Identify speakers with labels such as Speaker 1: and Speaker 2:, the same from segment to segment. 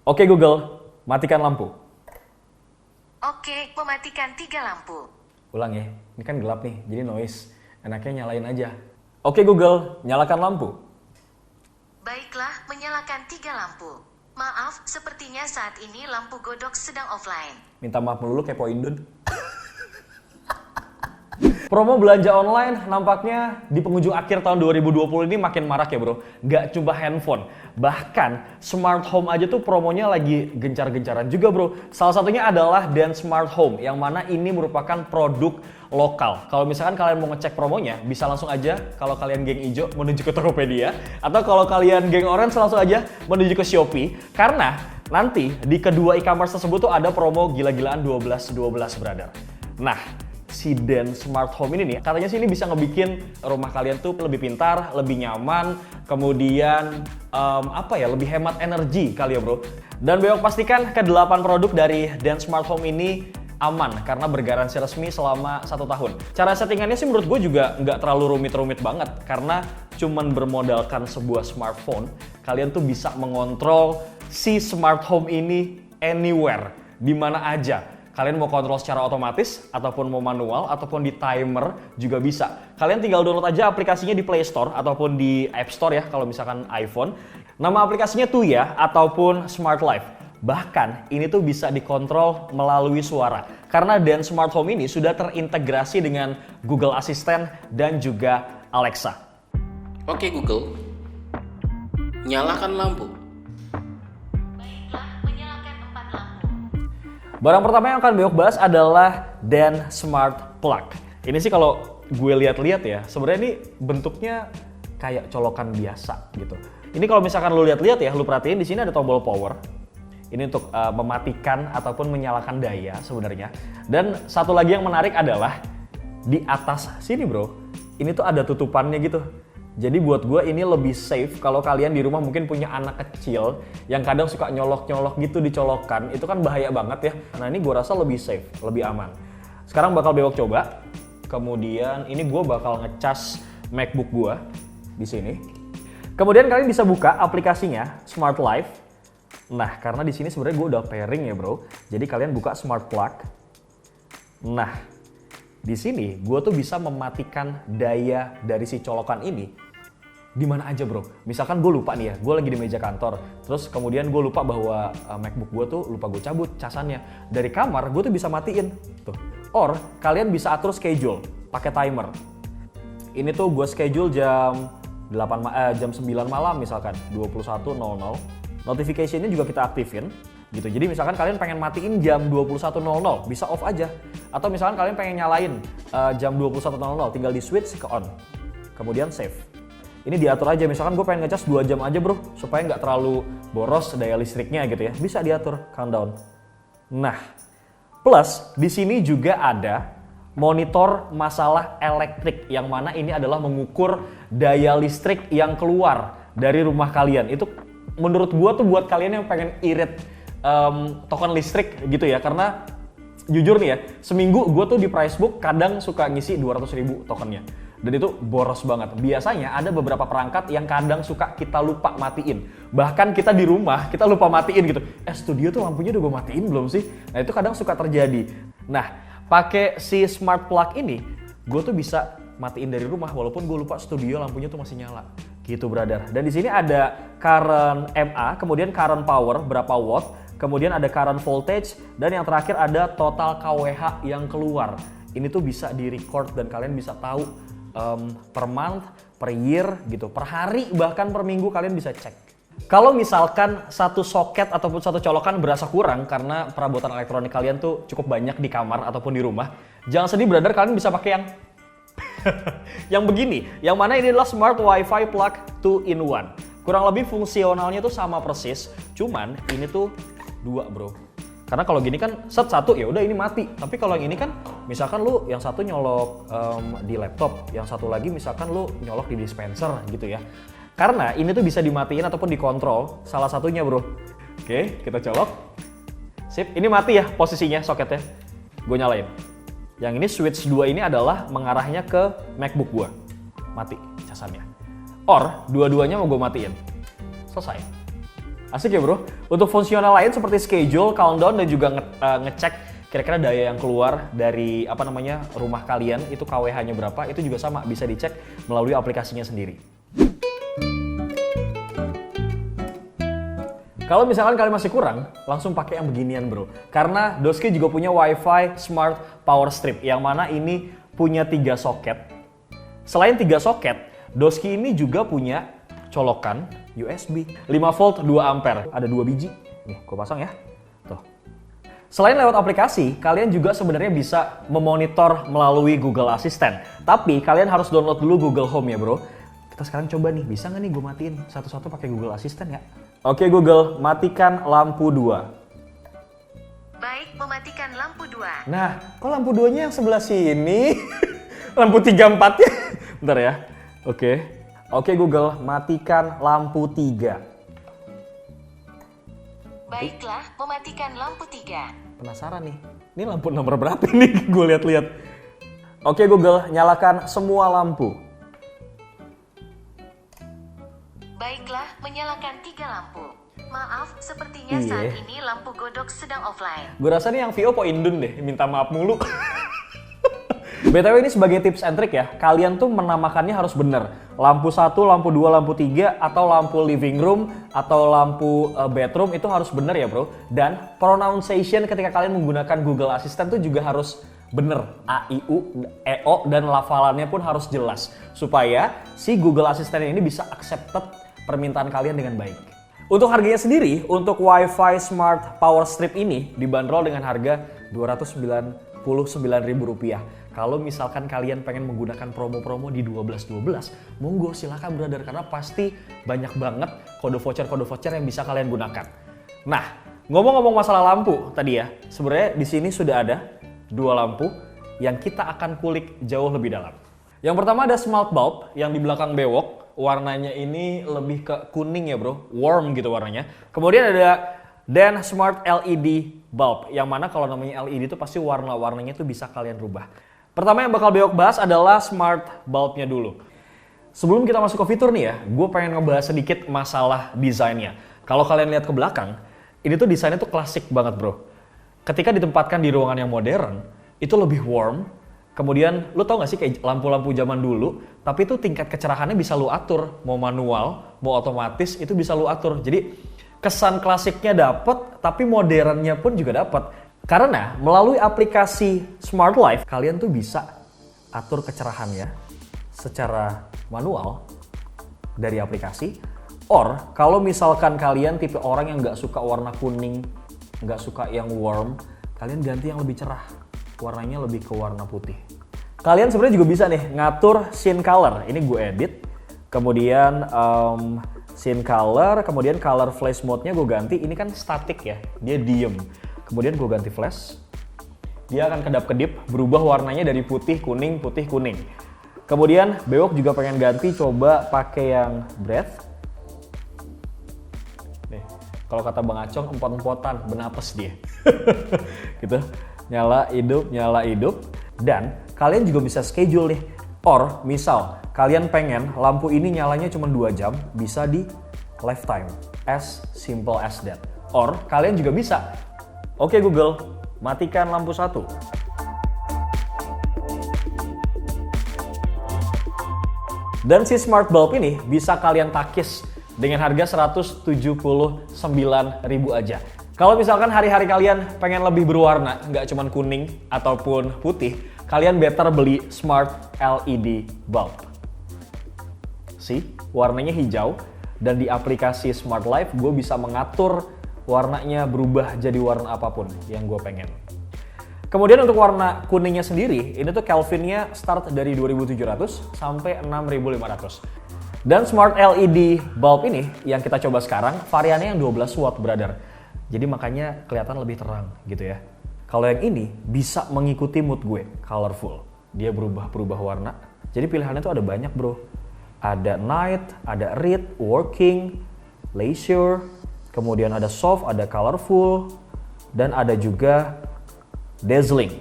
Speaker 1: Oke Google, matikan lampu.
Speaker 2: Oke, mematikan 3 lampu.
Speaker 1: Ulang ya, ini kan gelap nih, jadi noise. Enaknya nyalain aja. Oke Google, nyalakan lampu.
Speaker 2: Baiklah, menyalakan 3 lampu. Maaf, sepertinya saat ini lampu godok sedang offline.
Speaker 1: Minta maaf melulu kepoin Dun. Promo belanja online nampaknya di penghujung akhir tahun 2020 ini makin marak ya bro. Gak cuma handphone, bahkan smart home aja tuh promonya lagi gencar-gencaran juga bro. Salah satunya adalah Dan Smart Home, yang mana ini merupakan produk lokal. Kalau misalkan kalian mau ngecek promonya, bisa langsung aja kalau kalian geng hijau menuju ke Tokopedia, atau kalau kalian geng orange langsung aja menuju ke Shopee. Karena nanti di kedua e-commerce tersebut tuh ada promo gila-gilaan 12-12 brother. Nah, si Dan Smart Home ini nih, katanya sih ini bisa ngebikin rumah kalian tuh lebih pintar, lebih nyaman, kemudian lebih hemat energi kali ya bro. Dan Bewok pastikan ke-8 produk dari Dan Smart Home ini aman karena bergaransi resmi selama 1 tahun. Cara settingannya sih menurut gue juga nggak terlalu rumit-rumit banget, karena cuman bermodalkan sebuah smartphone, kalian tuh bisa mengontrol si smart home ini anywhere, di mana aja. Kalian mau kontrol secara otomatis, ataupun mau manual, ataupun di timer juga bisa. Kalian tinggal download aja aplikasinya di Play Store, ataupun di App Store ya, kalau misalkan iPhone. Nama aplikasinya Tuya, ataupun Smart Life. Bahkan, ini tuh bisa dikontrol melalui suara. Karena Dan Smart Home ini sudah terintegrasi dengan Google Assistant dan juga Alexa.
Speaker 3: Oke Google, nyalakan lampu.
Speaker 1: Barang pertama yang akan Bewok bahas adalah Dan Smart Plug. Ini sih kalau gue lihat-lihat ya, sebenarnya ini bentuknya kayak colokan biasa gitu. Ini kalau misalkan lu lihat-lihat ya, lu perhatiin di sini ada tombol power. Ini untuk mematikan ataupun menyalakan daya sebenarnya. Dan satu lagi yang menarik adalah di atas sini bro, ini tuh ada tutupannya gitu. Jadi buat gue ini lebih safe kalau kalian di rumah mungkin punya anak kecil yang kadang suka nyolok-nyolok gitu dicolokan, itu kan bahaya banget ya. Nah ini gue rasa lebih safe, lebih aman. Sekarang bakal Bewok coba. Kemudian ini gue bakal ngecas MacBook gue di sini. Kemudian kalian bisa buka aplikasinya Smart Life. Nah karena di sini sebenarnya gue udah pairing ya bro. Jadi kalian buka Smart Plug. Nah di sini gue tuh bisa mematikan daya dari si colokan ini di mana aja bro. Misalkan gue lupa nih ya, gue lagi di meja kantor, terus kemudian gue lupa bahwa MacBook gue tuh lupa gue cabut casannya. Dari kamar gue tuh bisa matiin tuh. Or kalian bisa atur schedule pakai timer. Ini tuh gue schedule jam 9 malam misalkan 21.00. Notification-nya juga kita aktifin gitu. Jadi misalkan kalian pengen matiin jam 21.00, bisa off aja. Atau misalkan kalian pengen nyalain jam 21.00, tinggal di switch ke on. Kemudian save. Ini diatur aja, misalkan gue pengen ngecas 2 jam aja bro, supaya nggak terlalu boros daya listriknya gitu ya. Bisa diatur countdown. Nah, plus di sini juga ada monitor masalah elektrik, yang mana ini adalah mengukur daya listrik yang keluar dari rumah kalian. Itu menurut gue tuh buat kalian yang pengen irit token listrik gitu ya, karena jujur nih ya, seminggu gue tuh di Pricebook kadang suka ngisi 200.000 tokennya. Dan itu boros banget. Biasanya ada beberapa perangkat yang kadang suka kita lupa matiin. Bahkan kita di rumah, kita lupa matiin gitu. Studio tuh lampunya udah gue matiin belum sih? Nah itu kadang suka terjadi. Nah, pakai si Smart Plug ini, gue tuh bisa matiin dari rumah walaupun gue lupa studio lampunya tuh masih nyala. Gitu brother. Dan di sini ada current MA, kemudian current power, berapa watt, kemudian ada current voltage, dan yang terakhir ada total kWh yang keluar. Ini tuh bisa di-record dan kalian bisa tahu per month, per year gitu, per hari, bahkan per minggu kalian bisa cek. Kalau misalkan satu soket ataupun satu colokan berasa kurang karena perabotan elektronik kalian tuh cukup banyak di kamar ataupun di rumah, jangan sedih brother, kalian bisa pakai yang yang begini, yang mana ini adalah Smart Wi-Fi Plug 2-in-1. Kurang lebih fungsionalnya tuh sama persis, cuman ini tuh 2 bro. Karena kalau gini kan satu ya udah ini mati. Tapi kalau yang ini kan misalkan lu yang satu nyolok di laptop, yang satu lagi misalkan lu nyolok di dispenser gitu ya. Karena ini tuh bisa dimatiin ataupun dikontrol salah satunya bro. Oke, kita colok. Sip, ini mati ya posisinya soketnya. Gue nyalain. Yang ini switch 2 ini adalah mengarahnya ke MacBook gue. Mati casannya. Or dua-duanya mau gue matiin. Selesai. Asik ya bro. Untuk fungsional lain seperti schedule, countdown, dan juga ngecek kira-kira daya yang keluar dari rumah kalian itu KWH-nya berapa, itu juga sama bisa dicek melalui aplikasinya sendiri. Kalau misalkan kalian masih kurang, langsung pakai yang beginian bro. Karena Doski juga punya WiFi Smart Power Strip yang mana ini punya 3 soket. Selain 3 soket, Doski ini juga punya colokan USB 5 volt 2 ampere. Ada 2 biji. Nih, gue pasang ya. Tuh. Selain lewat aplikasi, kalian juga sebenarnya bisa memonitor melalui Google Assistant. Tapi kalian harus download dulu Google Home ya bro. Kita sekarang coba nih, bisa nggak nih gue matiin satu-satu pakai Google Assistant ya? Oke Google, matikan lampu 2.
Speaker 2: Baik, mematikan lampu 2.
Speaker 1: Nah, kok lampu 2-nya yang sebelah sini? Lampu 3, 4-nya? Bentar ya. Oke Google, matikan lampu 3.
Speaker 2: Baiklah, mematikan lampu 3.
Speaker 1: Penasaran nih, ini lampu nomor berapa nih? Gue lihat-lihat. Oke Google, nyalakan semua lampu.
Speaker 2: Baiklah, menyalakan 3 lampu. Maaf, sepertinya saat ini lampu godok sedang offline.
Speaker 1: Gue rasa nih yang VO po Indun deh, minta maaf mulu. BTW ini sebagai tips and trick ya, kalian tuh menamakannya harus bener. Lampu 1, lampu 2, lampu 3, atau lampu living room, atau lampu bedroom itu harus bener ya bro. Dan pronunciation ketika kalian menggunakan Google Assistant tuh juga harus bener. A, I, U, E, O, dan lafalannya pun harus jelas. Supaya si Google Assistant ini bisa accepted permintaan kalian dengan baik. Untuk harganya sendiri, untuk WiFi Smart Power Strip ini dibanderol dengan harga Rp299.000. Kalau misalkan kalian pengen menggunakan promo-promo di 12.12, monggo silakan brother, karena pasti banyak banget kode voucher yang bisa kalian gunakan. Nah, ngomong-ngomong masalah lampu tadi ya, sebenarnya di sini sudah ada 2 lampu yang kita akan kulik jauh lebih dalam. Yang pertama ada smart bulb yang di belakang bewok, warnanya ini lebih ke kuning ya bro, warm gitu warnanya. Kemudian ada Dan Smart LED bulb, yang mana kalau namanya LED itu pasti warna-warnanya tuh bisa kalian rubah. Pertama yang bakal Bewok bahas adalah smart bulbnya dulu. Sebelum kita masuk ke fitur nih ya, gue pengen ngebahas sedikit masalah desainnya. Kalau kalian lihat ke belakang, ini tuh desainnya tuh klasik banget bro. Ketika ditempatkan di ruangan yang modern, itu lebih warm. Kemudian lu tau gak sih kayak lampu-lampu zaman dulu, tapi itu tingkat kecerahannya bisa lu atur. Mau manual, mau otomatis, itu bisa lu atur. Jadi kesan klasiknya dapet, tapi modernnya pun juga dapet. Karena melalui aplikasi Smart Life, kalian tuh bisa atur kecerahannya secara manual dari aplikasi. Or, kalau misalkan kalian tipe orang yang nggak suka warna kuning, nggak suka yang warm, kalian ganti yang lebih cerah. Warnanya lebih ke warna putih. Kalian sebenarnya juga bisa nih ngatur scene color. Ini gue edit. Kemudian scene color, kemudian color flash mode-nya gue ganti. Ini kan static ya, dia diem. Kemudian gue ganti flash, dia akan kedap-kedip, berubah warnanya dari putih, kuning, putih, kuning. Kemudian Bewok juga pengen ganti, coba pakai yang breath. Nih, kalau kata Bang Acong, empot-empotan, benapes dia. Gitu, nyala, hidup. Dan kalian juga bisa schedule nih. Or, misal, kalian pengen lampu ini nyalanya cuma 2 jam, bisa di lifetime. As simple as that. Or, kalian juga bisa, oke Google, matikan lampu 1. Dan si smart bulb ini bisa kalian takis dengan harga Rp179.000 aja. Kalau misalkan hari-hari kalian pengen lebih berwarna, nggak cuma kuning ataupun putih, kalian better beli smart LED bulb. See, warnanya hijau, dan di aplikasi Smart Life gue bisa mengatur warnanya berubah jadi warna apapun yang gue pengen. Kemudian untuk warna kuningnya sendiri, ini tuh Kelvinnya start dari 2.700 sampai 6.500. Dan Smart LED bulb ini yang kita coba sekarang, variannya yang 12 watt brother. Jadi makanya kelihatan lebih terang gitu ya. Kalau yang ini bisa mengikuti mood gue, colorful. Dia berubah warna. Jadi pilihannya tuh ada banyak bro. Ada night, ada read, working, leisure, kemudian ada soft, ada colorful, dan ada juga dazzling.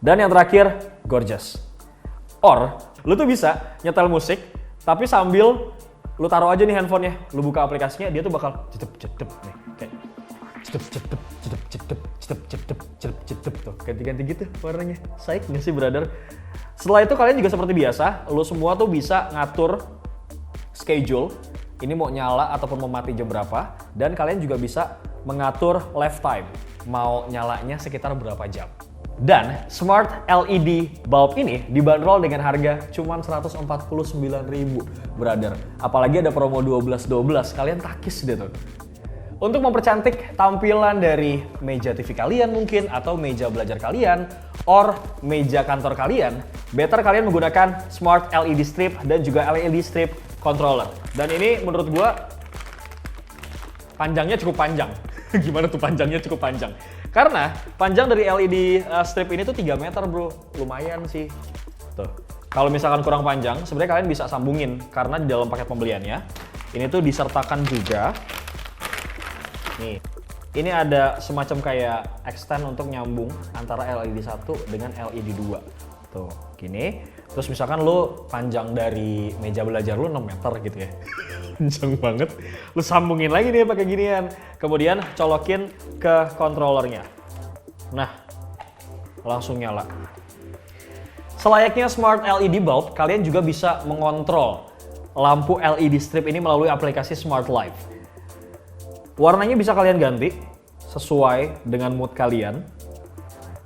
Speaker 1: Dan yang terakhir, gorgeous. Or, lu tuh bisa nyetel musik, tapi sambil lu taruh aja nih handphonenya, lu buka aplikasinya, dia tuh bakal jedep nih, kayak jedep tuh, ganti-ganti gitu warnanya. Saik nggak sih brother? Setelah itu kalian juga seperti biasa, lu semua tuh bisa ngatur schedule, ini mau nyala ataupun mau mati jam berapa, dan kalian juga bisa mengatur lifetime, mau nyalanya sekitar berapa jam. Dan Smart LED bulb ini dibanderol dengan harga cuma 149.000 brother. Apalagi ada promo 12-12, kalian takis deh tuh. Untuk mempercantik tampilan dari meja TV kalian mungkin, atau meja belajar kalian, or meja kantor kalian, better kalian menggunakan Smart LED strip dan juga LED strip controller. Dan ini menurut gua panjangnya cukup panjang. Gimana tuh panjangnya cukup panjang? Karena panjang dari LED strip ini tuh 3 meter bro, lumayan sih. Tuh, kalau misalkan kurang panjang, sebenarnya kalian bisa sambungin karena di dalam paket pembeliannya ini tuh disertakan juga. Nih, ini ada semacam kayak extend untuk nyambung antara LED 1 dengan LED 2. Tuh, gini. Terus misalkan lu panjang dari meja belajar lu 6 meter gitu ya. Panjang banget. Lu sambungin lagi nih pakai ginian. Kemudian colokin ke controllernya. Nah, langsung nyala. Selayaknya Smart LED bulb, kalian juga bisa mengontrol lampu LED strip ini melalui aplikasi Smart Life. Warnanya bisa kalian ganti sesuai dengan mood kalian.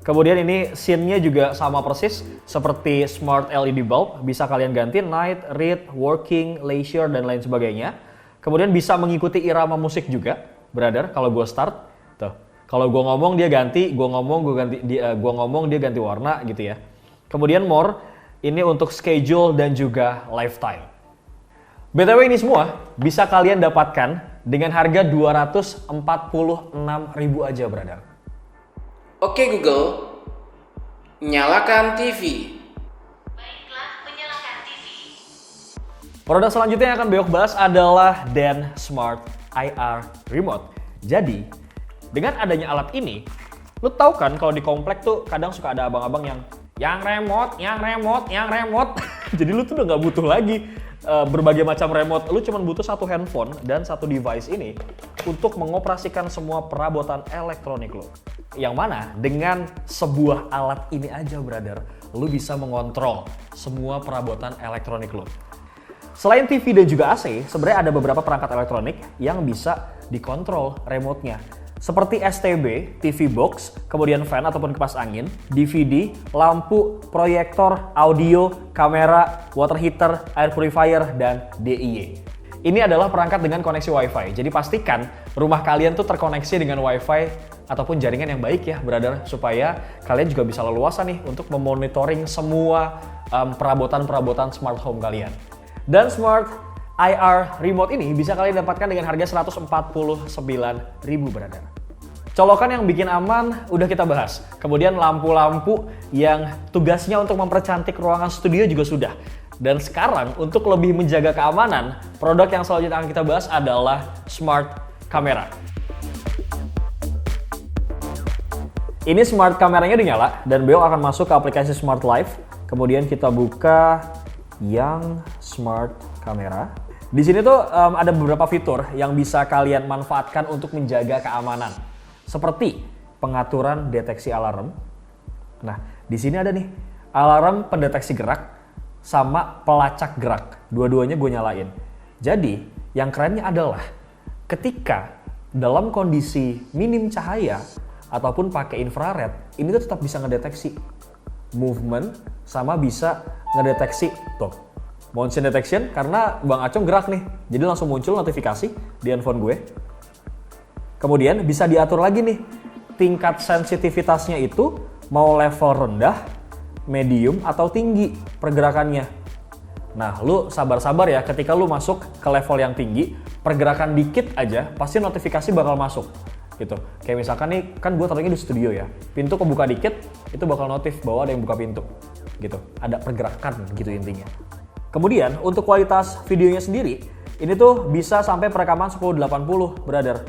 Speaker 1: Kemudian ini scene-nya juga sama persis seperti Smart LED bulb, bisa kalian ganti night, read, working, leisure, dan lain sebagainya. Kemudian bisa mengikuti irama musik juga, brother. Kalau gue start, tuh. Kalau gue ngomong dia ganti, gue ngomong dia ganti warna gitu ya. Kemudian more, ini untuk schedule dan juga lifetime. BTW ini semua bisa kalian dapatkan dengan harga 246.000 aja, brother.
Speaker 3: Oke Google, nyalakan TV.
Speaker 2: Baiklah, menyalakan TV.
Speaker 1: Produk selanjutnya yang akan Beok bahas adalah Dan Smart IR Remote. Jadi, dengan adanya alat ini, lu tahu kan kalau di komplek tuh kadang suka ada abang-abang yang remote. Jadi lu tuh udah nggak butuh lagi berbagai macam remote. Lu cuma butuh satu handphone dan satu device ini untuk mengoperasikan semua perabotan elektronik lu. Yang mana dengan sebuah alat ini aja brother, lu bisa mengontrol semua perabotan elektronik lu. Selain TV dan juga AC, sebenarnya ada beberapa perangkat elektronik yang bisa dikontrol remote-nya. Seperti STB, TV box, kemudian fan ataupun kipas angin, DVD, lampu, proyektor, audio, kamera, water heater, air purifier, dan DIY. Ini adalah perangkat dengan koneksi Wi-Fi. Jadi pastikan rumah kalian tuh terkoneksi dengan Wi-Fi ataupun jaringan yang baik ya, brother, supaya kalian juga bisa leluasa nih untuk memonitoring semua perabotan-perabotan smart home kalian. Dan Smart IR Remote ini bisa kalian dapatkan dengan harga 149.000, brother. Colokan yang bikin aman udah kita bahas. Kemudian lampu-lampu yang tugasnya untuk mempercantik ruangan studio juga sudah. Dan sekarang untuk lebih menjaga keamanan, produk yang selanjutnya akan kita bahas adalah Smart Camera. Ini smart kameranya udah nyala dan Beo akan masuk ke aplikasi Smart Life. Kemudian kita buka yang Smart Camera. Di sini tuh ada beberapa fitur yang bisa kalian manfaatkan untuk menjaga keamanan. Seperti pengaturan deteksi alarm. Nah, di sini ada nih alarm pendeteksi gerak sama pelacak gerak. Dua-duanya gue nyalain. Jadi, yang kerennya adalah ketika dalam kondisi minim cahaya ataupun pakai infrared, ini tuh tetap bisa ngedeteksi movement sama bisa ngedeteksi tuh motion detection karena Bang Acong gerak nih. Jadi langsung muncul notifikasi di handphone gue. Kemudian bisa diatur lagi nih tingkat sensitivitasnya itu mau level rendah, medium atau tinggi pergerakannya. Nah, lu sabar-sabar ya, ketika lu masuk ke level yang tinggi, pergerakan dikit aja pasti notifikasi bakal masuk. Gitu. Kayak misalkan nih, kan gue taruhnya di studio ya. Pintu kebuka dikit, itu bakal notif bahwa ada yang buka pintu. Gitu. Ada pergerakan gitu intinya. Kemudian, untuk kualitas videonya sendiri, ini tuh bisa sampai perekaman 1080, brother.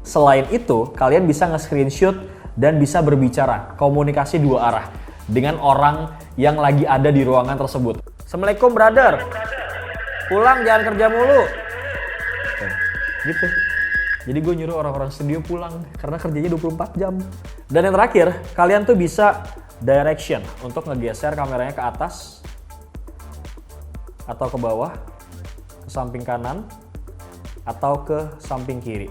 Speaker 1: Selain itu, kalian bisa nge-screenshot dan bisa berbicara, komunikasi dua arah dengan orang yang lagi ada di ruangan tersebut. Assalamualaikum, brother. pulang jangan kerja mulu. Gitu. Jadi gue nyuruh orang-orang studio pulang karena kerjanya 24 jam. Dan yang terakhir, kalian tuh bisa direction untuk ngegeser kameranya ke atas atau ke bawah, ke samping kanan atau ke samping kiri.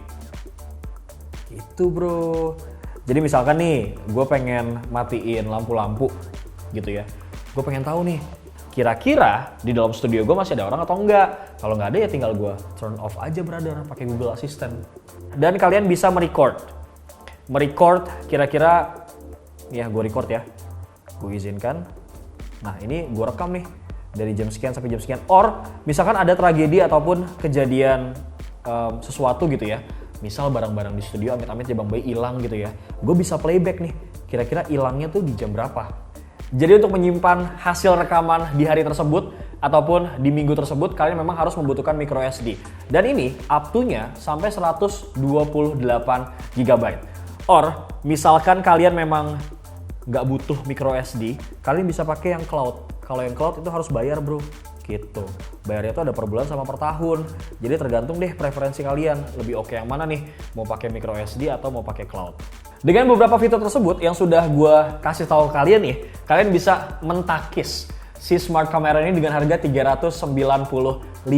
Speaker 1: Gitu bro. Jadi misalkan nih, gue pengen matiin lampu-lampu gitu ya. Gue pengen tahu nih, kira-kira di dalam studio gue masih ada orang atau enggak. Kalau nggak ada ya tinggal gue turn off aja brother pakai Google Assistant. Dan kalian bisa merecord kira-kira, ya gue record ya. Gue izinkan. Nah ini gue rekam nih dari jam sekian sampai jam sekian. Or misalkan ada tragedi ataupun kejadian sesuatu gitu ya. Misal barang-barang di studio amit-amit ya Bang Bay hilang gitu ya. Gue bisa playback nih. Kira-kira hilangnya tuh di jam berapa. Jadi untuk menyimpan hasil rekaman di hari tersebut ataupun di minggu tersebut, kalian memang harus membutuhkan micro SD. Dan ini up to-nya sampai 128 GB. Or misalkan kalian memang nggak butuh micro SD, kalian bisa pakai yang cloud. Kalau yang cloud itu harus bayar bro. Gitu. Bayarnya itu ada per bulan sama per tahun. Jadi tergantung deh preferensi kalian. Lebih oke yang mana nih? Mau pakai micro SD atau mau pakai cloud? Dengan beberapa fitur tersebut yang sudah gue kasih tahu ke kalian nih, kalian bisa mentakis si smart camera ini dengan harga 395.000.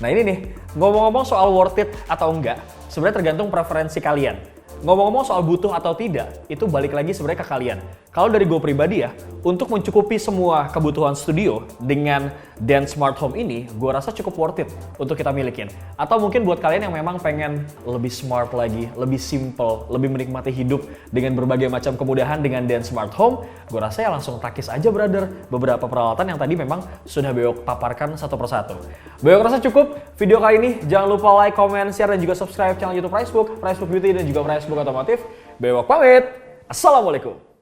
Speaker 1: Nah ini nih, ngomong-ngomong soal worth it atau enggak, sebenarnya tergantung preferensi kalian. Ngomong-ngomong soal butuh atau tidak, itu balik lagi sebenarnya ke kalian. Kalau dari gue pribadi ya, untuk mencukupi semua kebutuhan studio dengan Dance Smart Home ini, gue rasa cukup worth it untuk kita milikin. Atau mungkin buat kalian yang memang pengen lebih smart lagi, lebih simple, lebih menikmati hidup dengan berbagai macam kemudahan dengan Dance Smart Home, gue rasa ya langsung takis aja brother beberapa peralatan yang tadi memang sudah Bewok paparkan satu persatu. Bewok rasa cukup video kali ini. Jangan lupa like, comment, share, dan juga subscribe channel YouTube Pricebook Beauty, dan juga Pricebook Otomotif. Bewok pamit. Assalamualaikum.